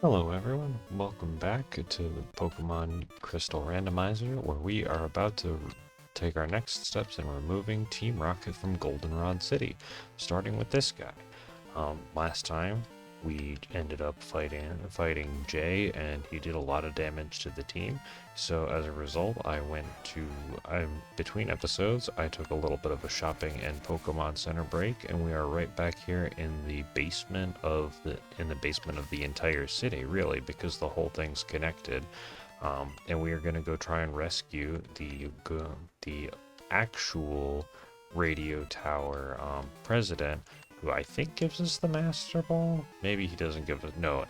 Hello everyone, welcome back to the Pokemon Crystal Randomizer, where we are about to take our next steps in removing Team Rocket from Goldenrod City, starting with this guy. Last time we ended up fighting Jay, and he did a lot of damage to the team. So as a result, between episodes, I took a little bit of a shopping and Pokemon Center break, and we are right back here in the basement of the entire city, really, because the whole thing's connected. And we are gonna go try and rescue the actual radio tower president, who I think gives us the Master Ball. Maybe he doesn't give us. No,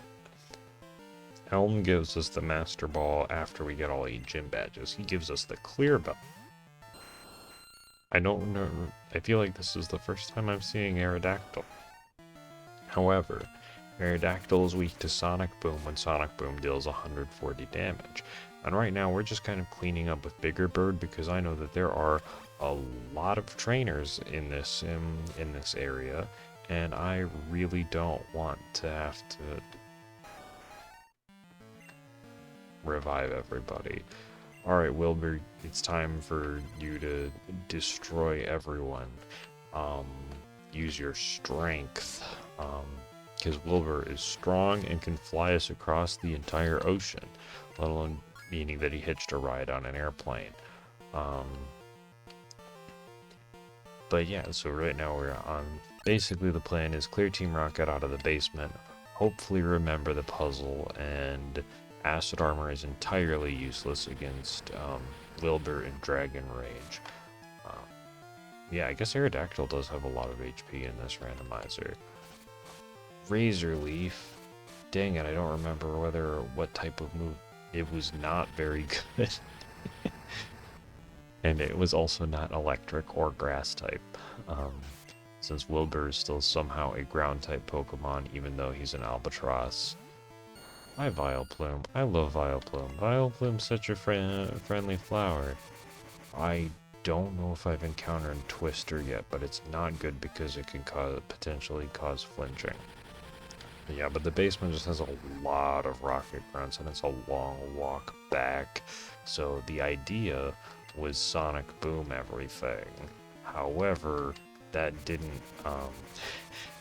Helm gives us the Master Ball after we get all 8 gym badges. He gives us the Clear Bell. I don't know. I feel like this is the first time I'm seeing Aerodactyl. However, Aerodactyl is weak to Sonic Boom when Sonic Boom deals 140 damage. And right now we're just kind of cleaning up with Bigger Bird because I know that there are a lot of trainers in this area, and I really don't want to have to revive everybody. Alright, Wilbur, it's time for you to destroy everyone. Use your strength. Because Wilbur is strong and can fly us across the entire ocean, let alone meaning that he hitched a ride on an airplane. But yeah, so right now we're on. Basically, the plan is clear Team Rocket out of the basement, hopefully remember the puzzle, and Acid Armor is entirely useless against Wilbur and Dragon Rage. Yeah, I guess Aerodactyl does have a lot of HP in this randomizer. Razor Leaf. Dang it, I don't remember what type of move. It was not very good. And it was also not electric or grass type. Since Wilbur is still somehow a ground type Pokemon, even though he's an Albatross. Hi Vileplume. I love Vileplume. Vileplume's such a friendly flower. I don't know if I've encountered Twister yet, but it's not good because it can potentially cause flinching. Yeah, but the basement just has a lot of rocket grunts, and it's a long walk back. So the idea was Sonic Boom everything. However, that didn't,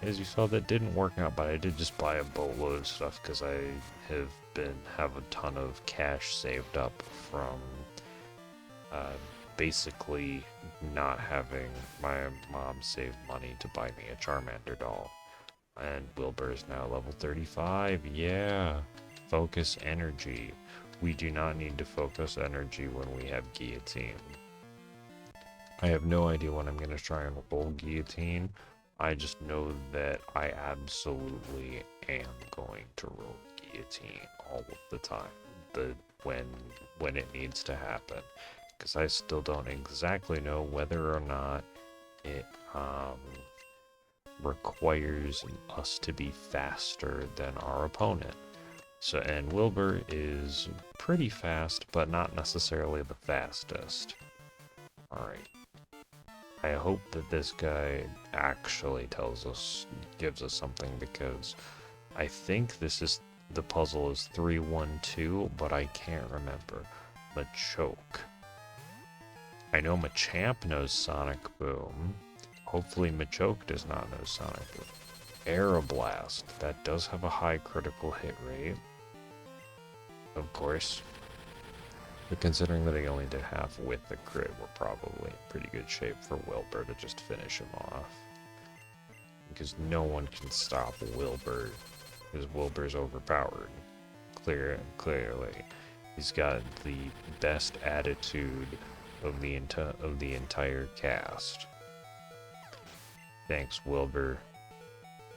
as you saw, that didn't work out, but I did just buy a boatload of stuff because I have a ton of cash saved up from basically not having my mom save money to buy me a Charmander doll. And Wilbur is now level 35. Yeah. Focus energy. We do not need to focus energy when we have Guillotine. I have no idea when I'm going to try and roll Guillotine. I just know that I absolutely am going to roll Guillotine all of the time. When it needs to happen. Because I still don't exactly know whether or not it requires us to be faster than our opponent. So, and Wilbur is pretty fast, but not necessarily the fastest. Alright. I hope that this guy actually gives us something, because I think the puzzle is 3-1-2, but I can't remember. Machoke. I know Machamp knows Sonic Boom. Hopefully Machoke does not know Sonic Boom. Aeroblast. That does have a high critical hit rate. Of course. But considering that he only did half with the crit, we're probably in pretty good shape for Wilbur to just finish him off. Because no one can stop Wilbur. Because Wilbur's overpowered. Clearly. He's got the best attitude of the entire cast. Thanks, Wilbur.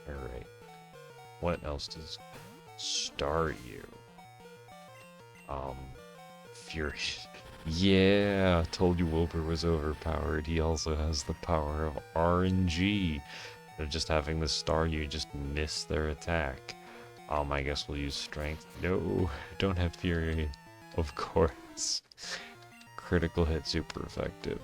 Alright. What else does Staryu? Fury. Yeah, told you Wilbur was overpowered. He also has the power of RNG. They're just having the Staryu just miss their attack. I guess we'll use Strength. No, don't have Fury. Of course. Critical hit, super effective.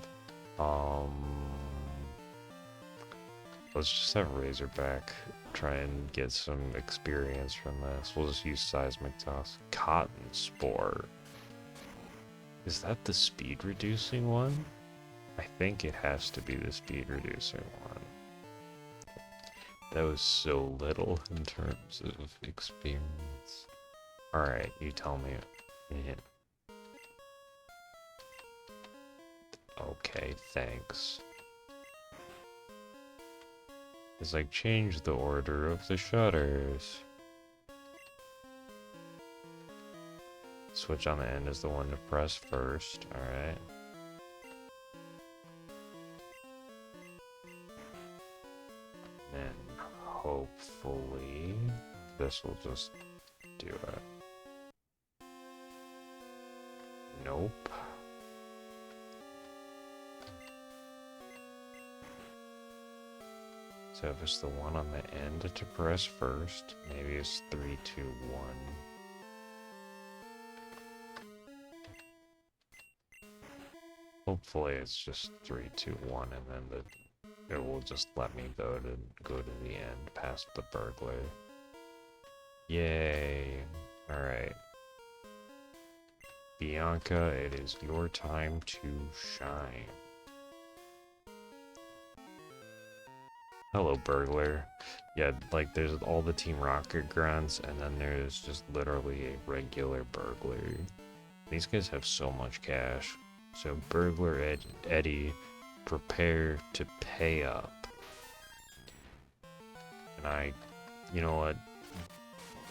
Let's just have Razorback try and get some experience from this. We'll just use Seismic Toss. Cotton Spore. Is that the speed reducing one? I think it has to be the speed reducing one. That was so little in terms of experience. Alright, you tell me. Yeah. Okay, thanks. It's like change the order of the shutters. Switch on the end is the one to press first, alright. Then hopefully this will just do it. Nope. So if it's the one on the end to press first, maybe it's 3, 2, 1. Hopefully it's just 3, 2, 1, and then it will just let me go to the end past the burglar. Yay! Alright. Bianca, it is your time to shine. Hello, burglar. Yeah, like there's all the Team Rocket grunts, and then there's just literally a regular burglar. These guys have so much cash. So burglar Eddie, prepare to pay up. And you know what?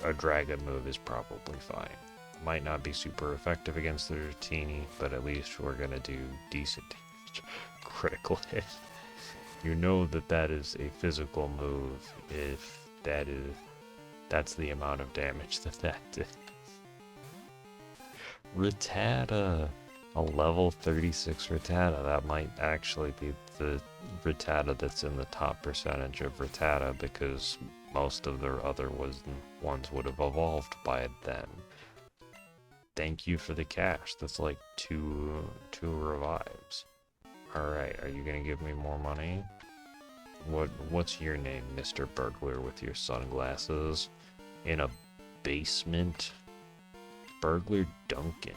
A dragon move is probably fine. Might not be super effective against the Rotini, but at least we're gonna do decent damage. Critical hit. You know that is a physical move if that's the amount of damage that did. Rattata! A level 36 Rattata. That might actually be the Rattata that's in the top percentage of Rattata, because most of their other ones would have evolved by then. Thank you for the cash. That's like two revives. Alright, are you gonna give me more money? What's your name, Mr. Burglar with your sunglasses? In a basement? Burglar Duncan.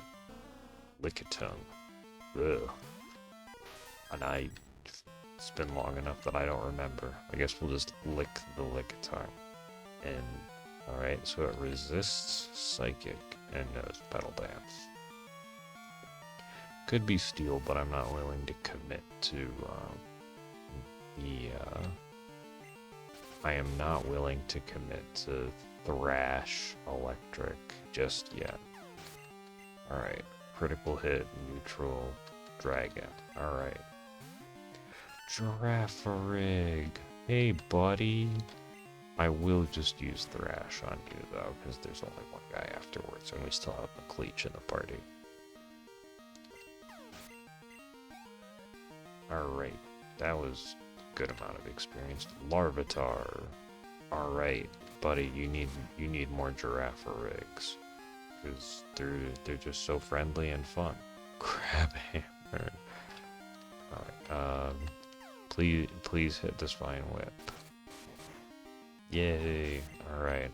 Lickitung. Ugh. And it's been long enough that I don't remember. I guess we'll just lick the Lickitung. And, alright, so it resists Psychic and knows Pedal Dance. Could be Steel, but I'm not willing to commit to I am not willing to commit to Thrash Electric just yet. Alright, critical hit, neutral, dragon. Alright. Girafarig. Hey, buddy. I will just use Thrash on you, though, because there's only one guy afterwards, and we still have McLeach in the party. Alright, that was a good amount of experience. Larvitar. Alright, buddy, you need more Giraffarigs, because they're just so friendly and fun. Crabhammer. Alright, please hit this Vine Whip. Yay! Alright.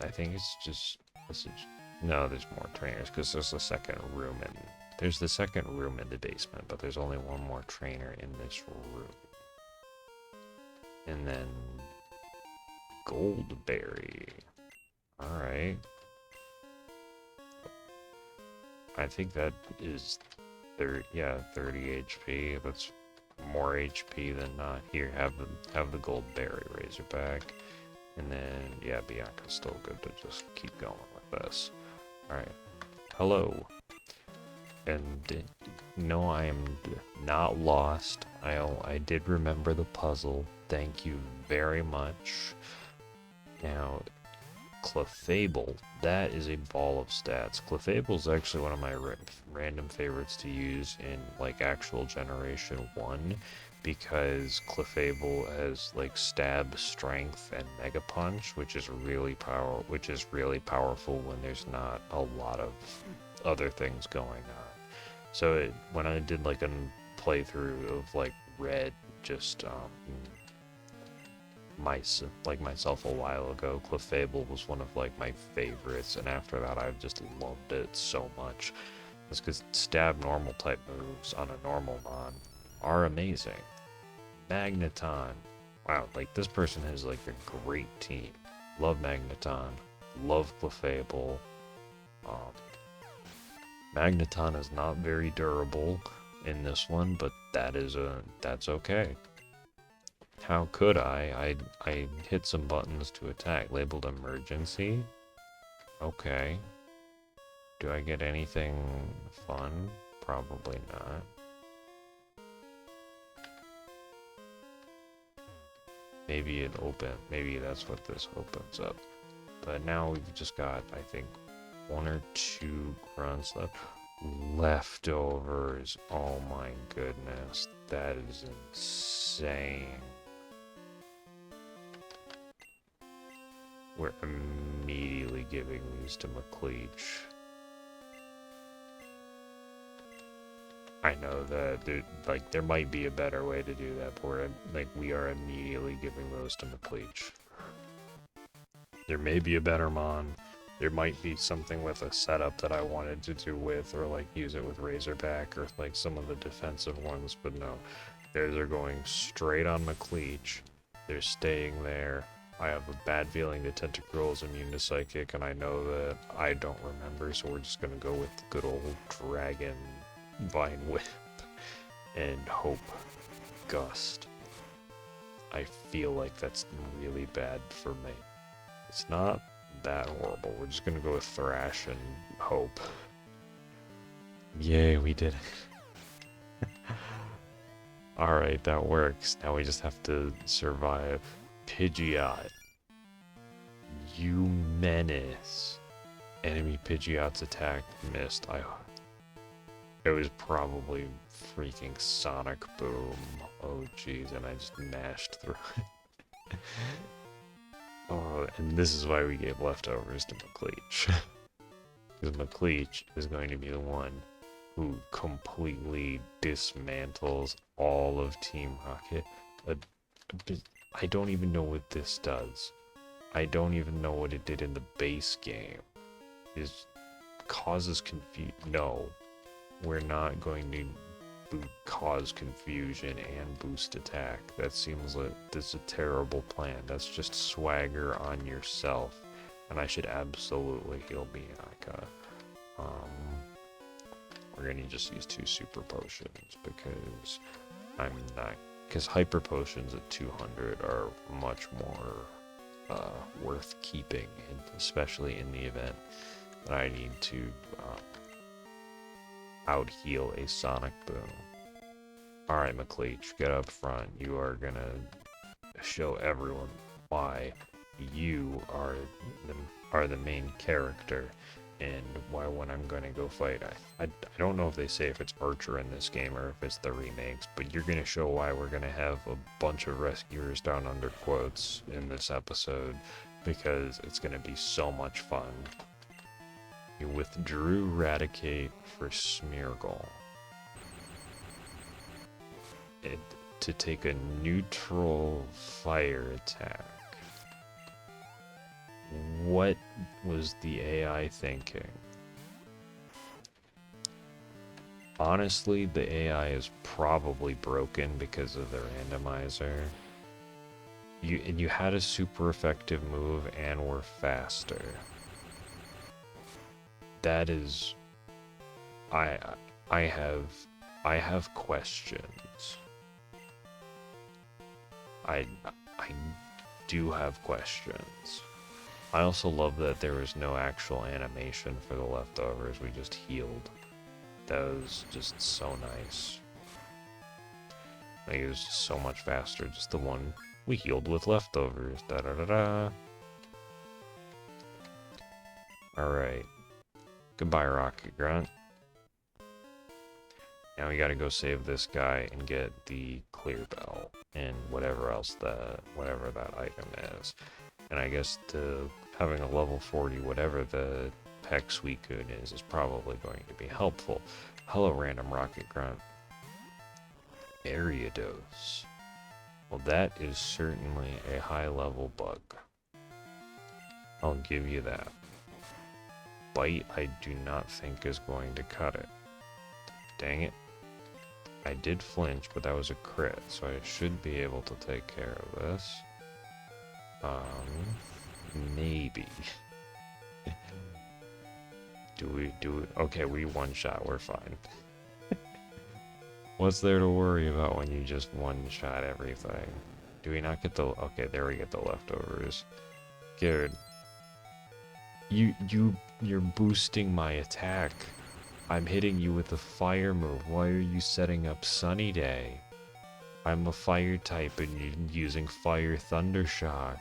I think it's just no, there's more trainers, because there's the second room in the basement, but there's only one more trainer in this room. And then Goldberry. Alright. I think that is 30 HP. That's more HP than not. Here, have the Goldberry Razorback. And then, yeah, Bianca's still good to just keep going with this. Alright. Hello. And no, I am not lost. I did remember the puzzle. Thank you very much. Now, Clefable, that is a ball of stats. Clefable is actually one of my random favorites to use in like actual Generation 1, because Clefable has like stab, strength, and mega punch, which is really powerful when there's not a lot of other things going on. So when I did like a playthrough of like Red, just like myself a while ago, Clefable was one of like my favorites, and after that I've just loved it so much. It's because stab normal type moves on a normal mon are amazing. Magneton. Wow, like this person has like a great team. Love Magneton. Love Clefable. Um, Magneton is not very durable in this one, but that's okay. How could I hit some buttons to attack. Labeled emergency. Okay. Do I get anything fun? Probably not. Maybe that's what this opens up. But now we've just got, I think, 1 or 2 grunts left. Leftovers. Oh my goodness. That is insane. We're immediately giving these to McLeach. I know that there might be a better way to do that, but we are immediately giving those to McLeach. There may be a better mon. There might be something with a setup that I wanted to do with, or like use it with Razorback, or like some of the defensive ones, but no. They're going straight on McLeach. They're staying there. I have a bad feeling the Tentacruel is immune to Psychic, and I know that I don't remember, so we're just gonna go with the good old Dragon Vine Whip and hope Gust. I feel like that's really bad for me. It's not that horrible. We're just gonna go with Thrash and hope. Yay, we did it. Alright, that works. Now we just have to survive. Pidgeot. You menace. Enemy Pidgeot's attack missed. It was probably freaking Sonic Boom. Oh jeez, and I just mashed through it. Oh, and this is why we gave leftovers to McLeach. Because McLeach is going to be the one who completely dismantles all of Team Rocket. I don't even know what this does. I don't even know what it did in the base game. It causes confusion. No. We're not going to cause confusion and boost attack. That seems like this is a terrible plan. That's just swagger on yourself. And I should absolutely heal Bianca. We're gonna just use 2 super potions because because hyper potions at 200 are much more worth keeping, especially in the event that I need to out-heal a Sonic Boom. Alright, McLeach, get up front. You are gonna show everyone why you are the main character, and why when I'm gonna go fight. I don't know if they say if it's Archer in this game or if it's the remakes, but you're gonna show why we're gonna have a bunch of rescuers down under quotes in this episode, because it's gonna be so much fun. You withdrew Raticate for Smeargle. To take a neutral fire attack. What was the AI thinking? Honestly, the AI is probably broken because of the randomizer. You had a super effective move and were faster. That is, I have questions. I do have questions. I also love that there was no actual animation for the leftovers. We just healed. That was just so nice. Like, it was just so much faster. Just the one we healed with leftovers. Da da da da. Alright. Goodbye, Rocket Grunt. Now we gotta go save this guy and get the clear bell and whatever that item is. And I guess having a level 40 whatever the Peck Suicune is probably going to be helpful. Hello, random Rocket Grunt. Area Dose. Well, that is certainly a high-level bug. I'll give you that. Bite, I do not think is going to cut it. Dang it. I did flinch, but that was a crit, so I should be able to take care of this. Maybe. Okay, we one-shot, we're fine. What's there to worry about when you just one-shot everything? Do we not get the... Okay, there we get the leftovers. Good. You're boosting my attack. I'm hitting you with a fire move. Why are you setting up Sunny Day? I'm a fire type and you're using Fire Thundershock.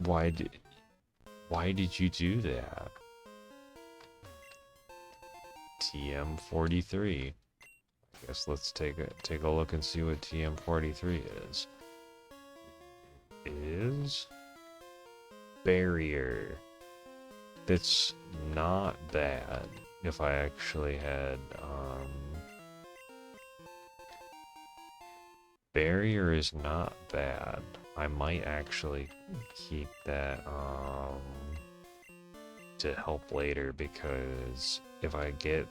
Why did you do that? TM43. I guess let's take a look and see what TM43 is. Barrier. That's not bad. If I actually had barrier is not bad. I might actually keep that to help later, because if I get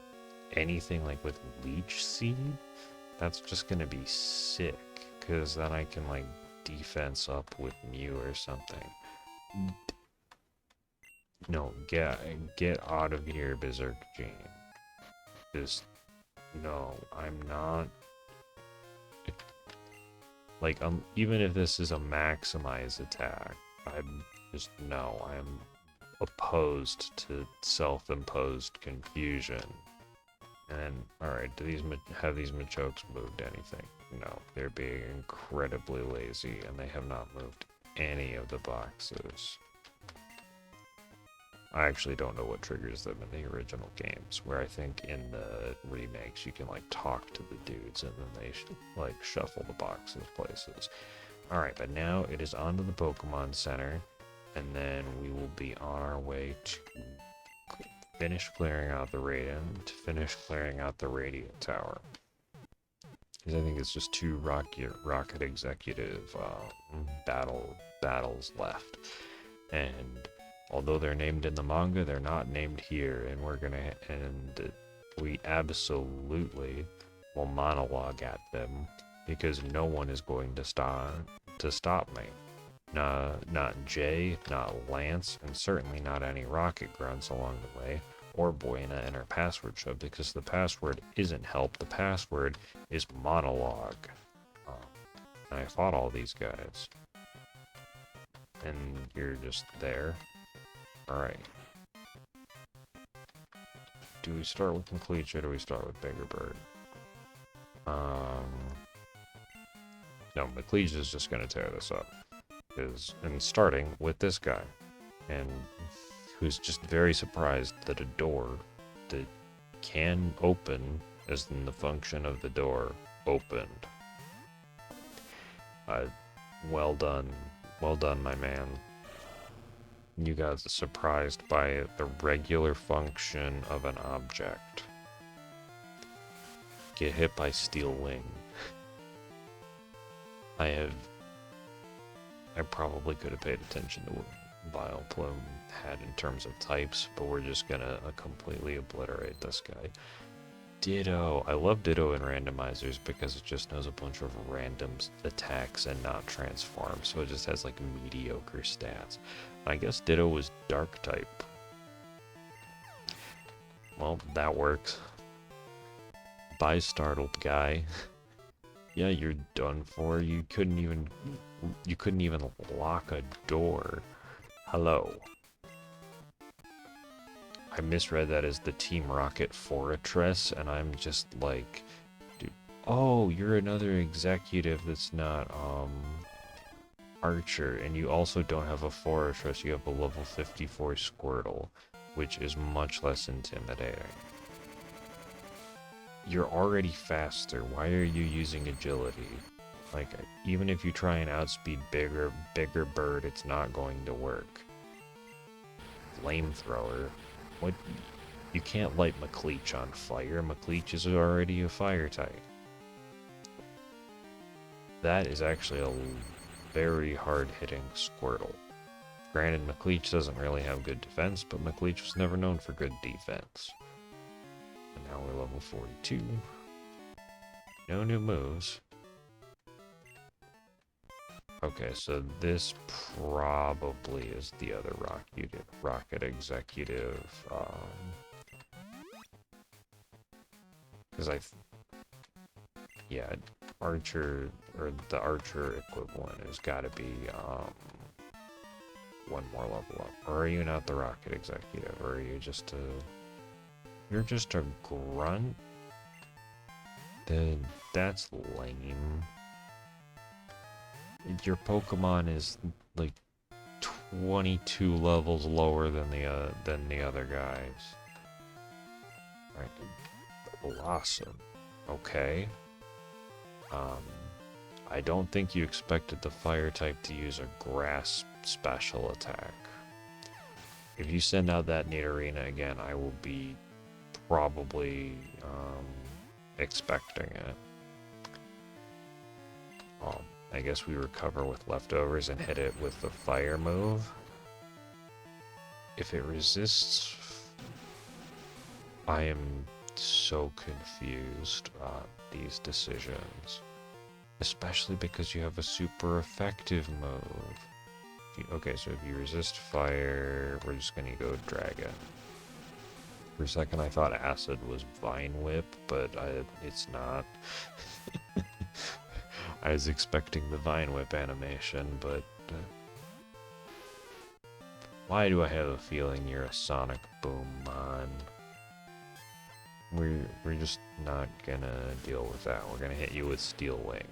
anything like with Leech Seed, that's just gonna be sick, because then I can like defense up with Mew or something. No, get out of here, Berserk Gene. Just no, I'm not. Like, even if this is a maximize attack, I'm opposed to self-imposed confusion. And alright, have these Machokes moved anything? No, they're being incredibly lazy, and they have not moved any of the boxes. I actually don't know what triggers them in the original games, where I think in the remakes you can like talk to the dudes and then they like shuffle the boxes places. Alright, but now it is onto the Pokemon Center, and then we will be on our way to finish clearing out the Radiant, to finish clearing out the Radiant Tower. Because I think it's just 2 Rocket Executive battles left. And although they're named in the manga, they're not named here, and we absolutely will monologue at them, because no one is going to stop me. Not Jay, not Lance, and certainly not any Rocket Grunts along the way, or Buena in her password show, because the password isn't help, the password is monologue. And I fought all these guys. And you're just there. Alright. Do we start with McLeach or do we start with Bigger Bird? No, McLeach is just gonna tear this up. And starting with this guy. And who's just very surprised that a door that can open, as in the function of the door, opened. Well done, my man. You guys are surprised by the regular function of an object. Get hit by Steel Wing. I probably could have paid attention to what Vileplume had in terms of types, but we're just gonna completely obliterate this guy. Ditto. I love Ditto in randomizers because it just knows a bunch of random attacks and not transform, so it just has like mediocre stats. I guess Ditto was Dark type. Well, that works. Bye, startled guy. Yeah, you're done for. You couldn't even lock a door. Hello. I misread that as the Team Rocket Fortress, and I'm just like, dude, oh, you're another executive that's not, Archer, and you also don't have a Fortress, you have a level 54 Squirtle, which is much less intimidating. You're already faster, why are you using agility? Like, even if you try and outspeed bigger bird, it's not going to work. Flamethrower. What? You can't light McLeach on fire. McLeach is already a fire type. That is actually a very hard-hitting Squirtle. Granted, McLeach doesn't really have good defense, but McLeach was never known for good defense. And now we're level 42. No new moves. Okay, so this probably is the other rocket executive. Because yeah, Archer, or the Archer equivalent has got to be one more level up. Or are you not the rocket executive? Or are you just you're just a grunt? Then that's lame. Your Pokemon is like 22 levels lower than the other guys. Right. Blossom. Okay. I don't think you expected the fire type to use a grass special attack. If you send out that Nidorina again, I will be probably expecting it. I guess we recover with leftovers and hit it with the fire move. If it resists, I am so confused on these decisions. Especially because you have a super effective move. Okay, so if you resist fire, we're just gonna go dragon. For a second I thought acid was Vine Whip, but it's not. I was expecting the Vine Whip animation, but why do I have a feeling you're a Sonic Boom Mon? We're just not gonna deal with that. We're gonna hit you with Steel Wing.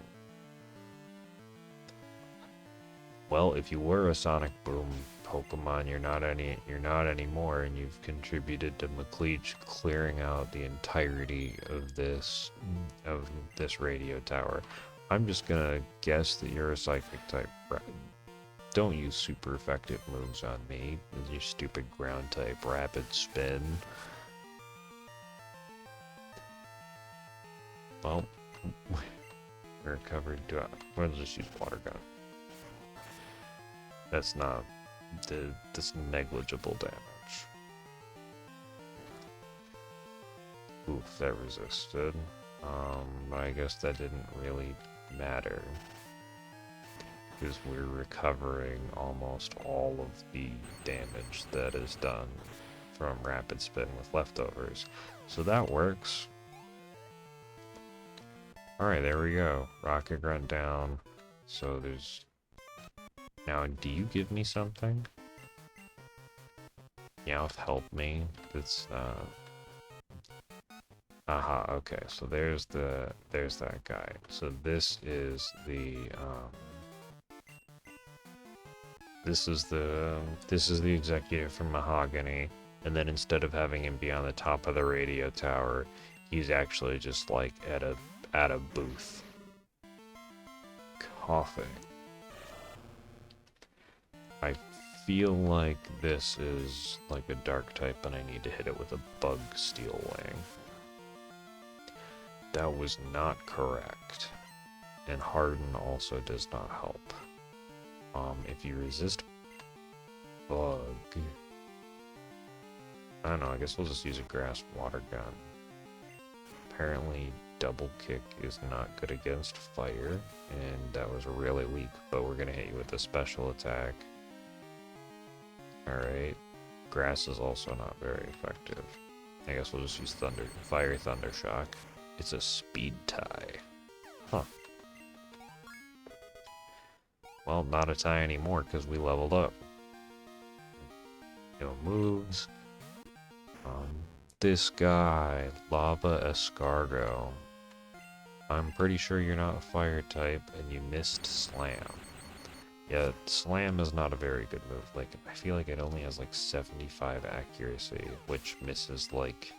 Well, if you were a Sonic Boom Pokemon, you're not anymore, and you've contributed to McLeach clearing out the entirety of this radio tower. I'm just gonna guess that you're a Psychic type. Don't use super effective moves on me with your stupid ground type Rapid Spin. Well, we're covered. We'll just use Water Gun. That's not this negligible damage. Oof, that resisted. But I guess that didn't really matter, because we're recovering almost all of the damage that is done from Rapid Spin with leftovers. So that works. Alright, there we go. Rocket Grunt down. So there's... Now, do you give me something? Meowth, help me. That's, Aha, okay, so there's that guy. So this is the, this is the executive from Mahogany, and then instead of having him be on the top of the radio tower, he's actually just like at a booth. Coughing. I feel like this is like a dark type and I need to hit it with a Bug Steel Wing. That was not correct. And Harden also does not help. If you resist Bug... I don't know, I guess we'll just use a Grass Water Gun. Apparently Double Kick is not good against fire, and that was really weak, but we're gonna hit you with a special attack. Alright. Grass is also not very effective. I guess we'll just use Fire Thunder Shock. It's a speed tie. Huh. Well, not a tie anymore because we leveled up. No moves. This guy, Lava Escargot. I'm pretty sure you're not a fire type and you missed Slam. Yeah, Slam is not a very good move. Like, I feel like it only has like 75 accuracy, which misses like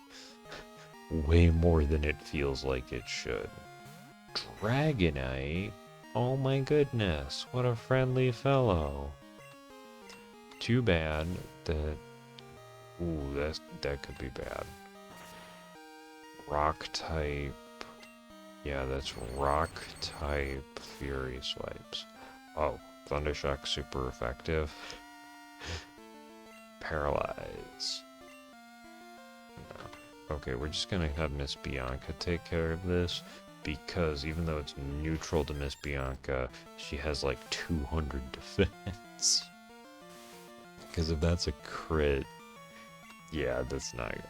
way more than it feels like it should. Dragonite? Oh my goodness, what a friendly fellow. Too bad that... Ooh, that could be bad. Rock type... Yeah, that's rock type Fury Swipes. Oh, Thundershock super effective. Paralyze. No. Okay, we're just gonna have Miss Bianca take care of this, because even though it's neutral to Miss Bianca, she has like 200 defense. Because if that's a crit, yeah, that's not good.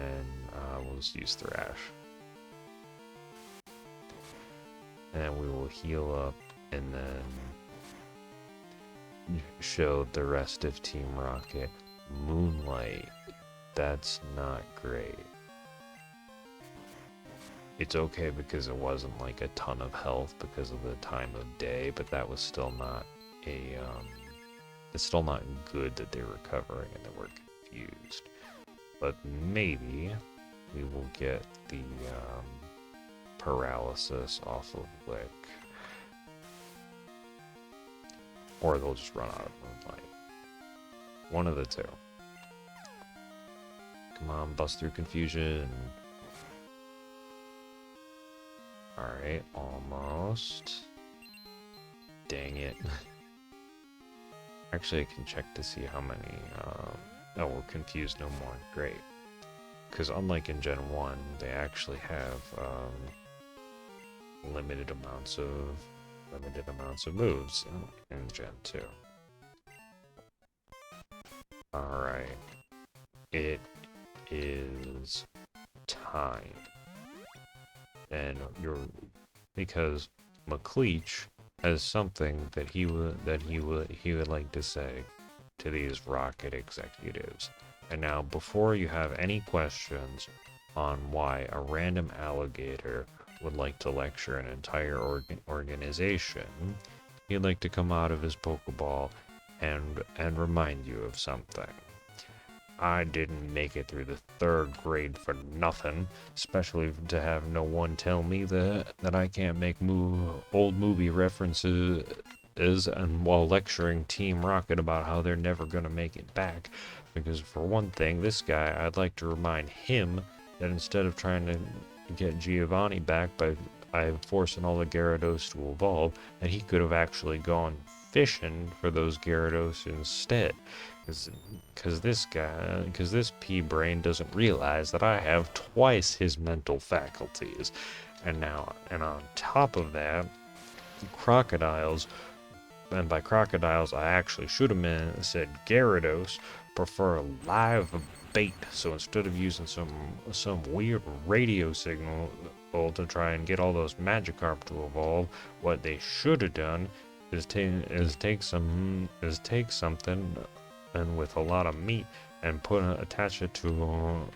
And we'll just use Thrash. And we will heal up and then show the rest of Team Rocket. Moonlight. That's not great. It's okay because it wasn't like a ton of health because of the time of day, but that was still not a, it's still not good that they're recovering and that we're confused. But maybe we will get the, paralysis off of Lick. Or they'll just run out of Moonlight. One of the two. Come on, bust through confusion. Alright, almost. Dang it. Actually, I can check to see how many, oh, we're confused no more. Great. Because unlike in Gen 1, they actually have, limited amounts of moves in Gen 2. Alright. It is time. And because McLeach has something that he would like to say to these Rocket executives. And now, before you have any questions on why a random alligator would like to lecture an entire organization, he'd like to come out of his Pokeball and remind you of something. I didn't make it through the 3rd grade for nothing, especially to have no one tell me that I can't make old movie references and while lecturing Team Rocket about how they're never gonna make it back. Because for one thing, this guy, I'd like to remind him that instead of trying to get Giovanni back by forcing all the Gyarados to evolve, that he could have actually gone fishing for those Gyarados instead. Because this P-brain doesn't realize that I have twice his mental faculties. And on top of that, crocodiles, and by crocodiles I actually should have said Gyarados, prefer live bait. So instead of using some weird radio signal to try and get all those Magikarp to evolve, what they should have done is take something and with a lot of meat and attach it to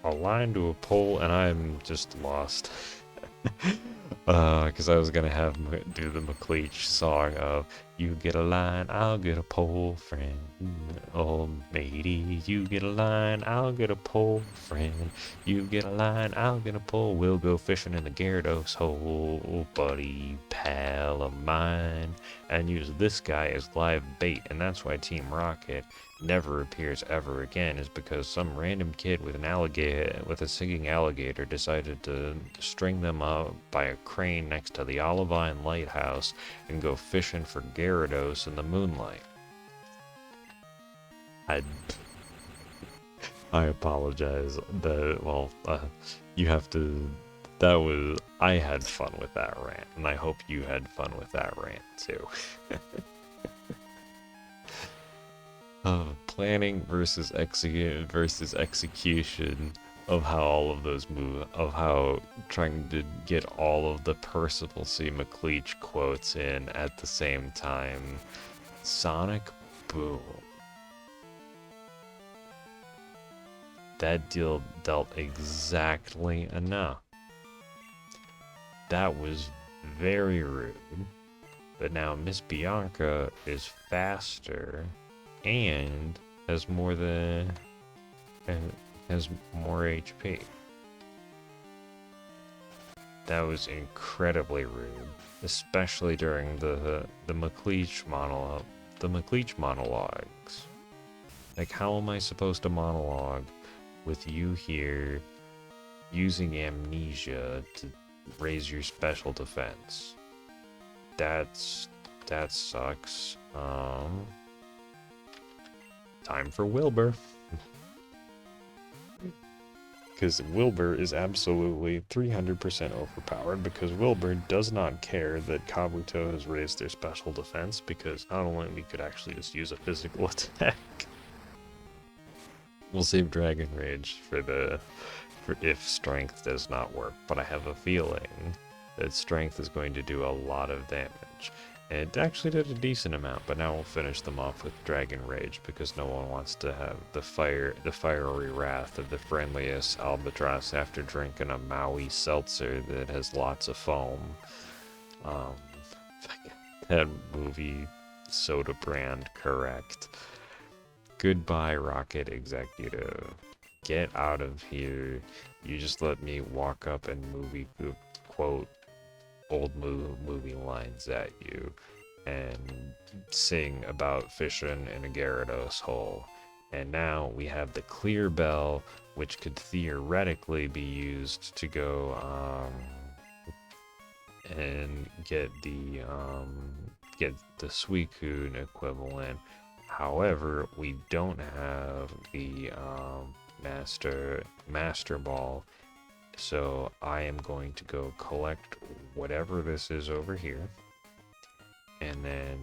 a line to a pole, and I'm just lost. Because I was gonna have do the McLeach song of "You get a line, I'll get a pole, friend. Oh, matey, you get a line, I'll get a pole, friend. You get a line, I'll get a pole. We'll go fishing in the Gyarados hole, buddy, pal of mine." And use this guy as live bait, and that's why Team Rocket never appears ever again, is because some random kid with a singing alligator decided to string them up by a crane next to the Olivine Lighthouse and go fishing for Gyarados in the moonlight. I apologize. You have to. I had fun with that rant, and I hope you had fun with that rant too. Planning versus execution of how all of those move, of how trying to get all of the Percival C. McLeach quotes in at the same time. Sonic Boom. That deal dealt exactly enough. That was very rude. But now Miss Bianca is faster and has more HP. That was incredibly rude, especially during the McLeach monologues. Like, how am I supposed to monologue with you here using amnesia raise your special defense. That sucks. Time for Wilbur. Because Wilbur is absolutely 300% overpowered, because Wilbur does not care that Kabuto has raised their special defense, because not only we could actually just use a physical attack. We'll save Dragon Rage for if strength does not work, but I have a feeling that strength is going to do a lot of damage. And it actually did a decent amount, but now we'll finish them off with Dragon Rage, because no one wants to have the fiery wrath of the friendliest albatross after drinking a Maui seltzer that has lots of foam. That movie soda brand correct. Goodbye, Rocket Executive. Get out of here. You just let me walk up and quote old movie lines at you and sing about fishing in a Gyarados hole. And now we have the Clear Bell, which could theoretically be used to go and get the Suicune equivalent. However, we don't have the Master Ball, so I am going to go collect whatever this is over here, and then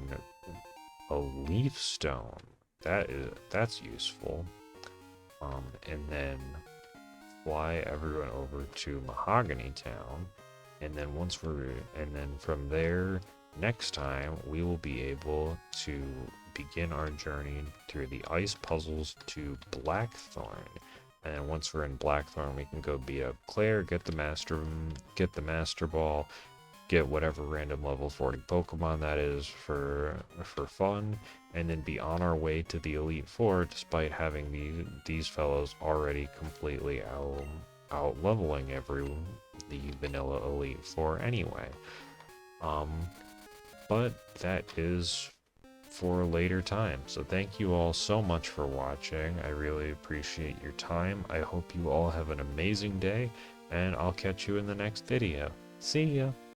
a Leaf Stone. That's useful. And then fly everyone over to Mahogany Town, and then from there, next time we will be able to begin our journey through the ice puzzles to Blackthorn. And then once we're in Blackthorn, we can go beat up Claire, get the Master Ball, get whatever random level 40 Pokemon that is for fun, and then be on our way to the Elite Four, despite having these fellows already completely out leveling the vanilla Elite Four anyway. But that is for a later time. So thank you all so much for watching. I really appreciate your time. I hope you all have an amazing day, and I'll catch you in the next video. See ya!